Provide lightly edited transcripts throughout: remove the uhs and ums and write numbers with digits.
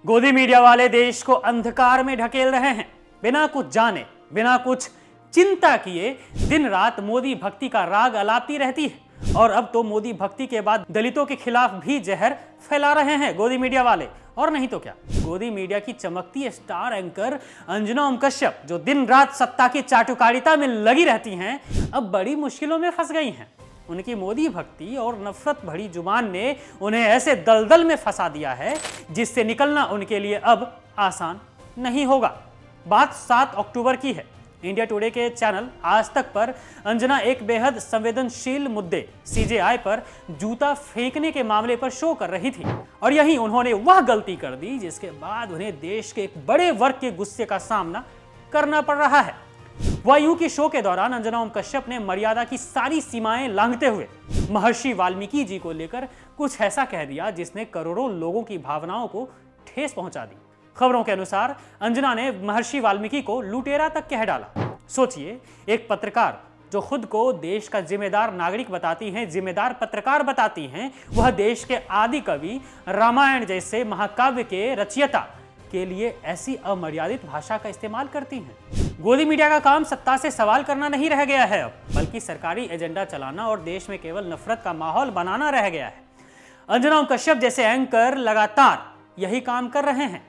गोदी मीडिया वाले देश को अंधकार में ढकेल रहे हैं। बिना कुछ जाने, बिना कुछ चिंता किए दिन रात मोदी भक्ति का राग अलापती रहती है। और अब तो मोदी भक्ति के बाद दलितों के खिलाफ भी जहर फैला रहे हैं गोदी मीडिया वाले। और नहीं तो क्या, गोदी मीडिया की चमकती स्टार एंकर अंजना ओम कश्यप, जो दिन रात सत्ता की चाटुकारिता में लगी रहती हैं, अब बड़ी मुश्किलों में फंस गई हैं। उनकी मोदी भक्ति और नफरत भरी जुबान ने उन्हें ऐसे दलदल में फंसा दिया है जिससे निकलना उनके लिए अब आसान नहीं होगा। बात 7 अक्टूबर की है। इंडिया टुडे के चैनल आज तक पर अंजना एक बेहद संवेदनशील मुद्दे सीजेआई पर जूता फेंकने के मामले पर शो कर रही थी, और यहीं उन्होंने वह गलती कर दी जिसके बाद उन्हें देश के एक बड़े वर्ग के गुस्से का सामना करना पड़ रहा है। वह यूं कि शो के दौरान अंजना ओम कश्यप ने मर्यादा की सारी सीमाएं लांघते हुए महर्षि वाल्मीकि जी को लेकर कुछ ऐसा कह दिया जिसने करोड़ों लोगों की भावनाओं को ठेस पहुंचा दी। खबरों के अनुसार अंजना ने महर्षि वाल्मीकि को लुटेरा तक कह डाला। सोचिए, एक पत्रकार जो खुद को देश का जिम्मेदार नागरिक बताती हैं, जिम्मेदार पत्रकार बताती हैं, वह देश के आदि कवि रामायण जैसे महाकाव्य के रचयिता के लिए ऐसी अमर्यादित भाषा का इस्तेमाल करती हैं। गोदी मीडिया का काम सत्ता से सवाल करना नहीं रह गया है अब, बल्कि सरकारी एजेंडा चलाना और देश में केवल नफरत का माहौल बनाना रह गया है। अंजना ओम कश्यप जैसे एंकर लगातार यही काम कर रहे हैं,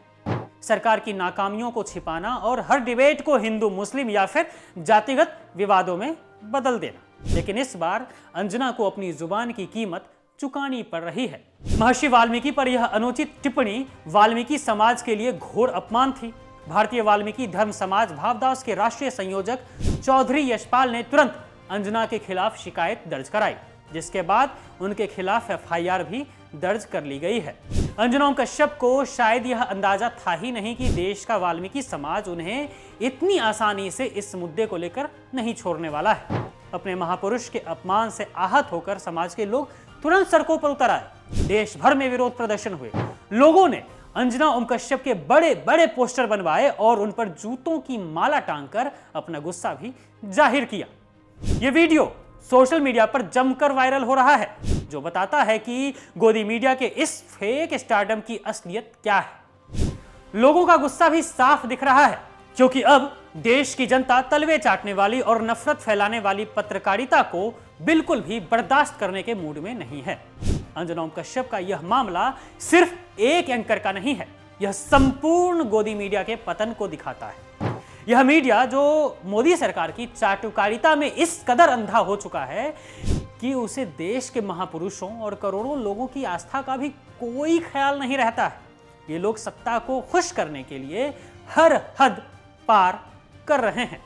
सरकार की नाकामियों को छिपाना और हर डिबेट को हिंदू मुस्लिम या फिर जातिगत विवादों में बदल देना। लेकिन इस बार अंजना को अपनी जुबान की कीमत चुकानी पड़ रही है। महर्षि वाल्मीकि पर यह अनुचित टिप्पणी वाल्मीकि समाज के लिए घोर अपमान थी। भारतीय वाल्मीकि धर्म समाज भावदास के राष्ट्रीय संयोजक चौधरी यशपाल ने तुरंत अंजना के खिलाफ शिकायत दर्ज कराई, जिसके बाद उनके खिलाफ एफआईआर भी दर्ज कर ली गई है। अंजना ओम कश्यप को शायद यह अंदाजा था ही नहीं कि देश का वाल्मीकि समाज उन्हें इतनी आसानी से इस मुद्दे को लेकर नहीं छोड़ने वाला है। अपने महापुरुष के अपमान से आहत होकर समाज के लोग तुरंत सड़कों पर उतर आए। देश भर में विरोध प्रदर्शन हुए। लोगों ने अंजना ओम कश्यप के बड़े बड़े पोस्टर बनवाए और उन पर जूतों की माला टांगकर अपना गुस्सा भी जाहिर किया। यह वीडियो सोशल मीडिया पर जमकर वायरल हो रहा है, जो बताता है कि गोदी मीडिया के इस फेक स्टारडम की असलियत क्या है। लोगों का गुस्सा भी साफ दिख रहा है, क्योंकि अब देश की जनता तलवे चाटने वाली और नफरत फैलाने वाली पत्रकारिता को बिल्कुल भी बर्दाश्त करने के मूड में नहीं है। अंजना ओम कश्यप का यह मामला सिर्फ एक एंकर का नहीं है, यह संपूर्ण गोदी मीडिया के पतन को दिखाता है। यह मीडिया जो मोदी सरकार की चाटुकारिता में इस कदर अंधा हो चुका है कि उसे देश के महापुरुषों और करोड़ों लोगों की आस्था का भी कोई ख्याल नहीं रहता है। ये लोग सत्ता को खुश करने के लिए हर हद पार कर रहे हैं।